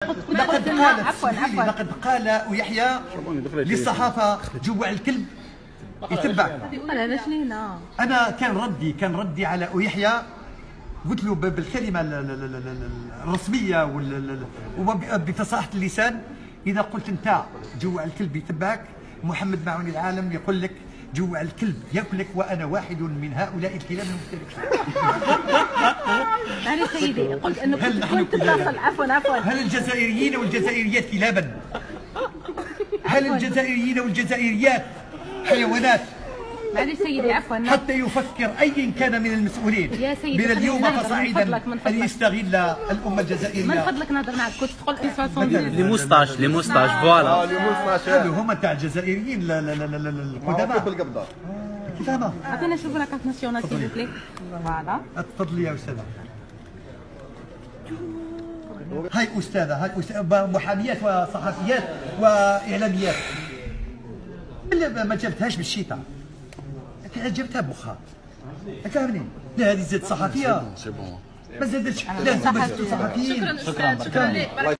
لقد قال يحيى للصحافة جوع الكلب يتبع. أنا كان ردي على يحيى، قلت له بالكلمة الرسمية وبفصاحة اللسان، إذا قلت أنت جوع الكلب يتبعك، محمد معون العالم يقول لك جوع الكلب ياكلك، وانا واحد من هؤلاء الكلاب المفترسين. يعني سيدي قلت انه كنت تتصل. عفوا هل الجزائريين والجزائريات كلابا؟ هل الجزائريين والجزائريات حيوانات؟ معليش سيدي عفوا. حتى يفكر اي كان من المسؤولين من اليوم فصاعدا ان يستغل الامه الجزائريه. من فضلك نهضر معك، كنت تقول اسفاسون لي موستاج فوالا هذو هما تاع الجزائريين القدماء. كيفاش؟ عطينا نشوفوا لا كارت ناسيونال سيدي بلي. فوالا تفضلي يا استاذه. هاي استاذه محاميات وصحفيات واعلاميات. ما جبتهاش بالشيطه، جبتها بخار. فهمني؟ لا هذه زاد صحفيه، ما زادتش. لا زادت صحفيين. شكرا.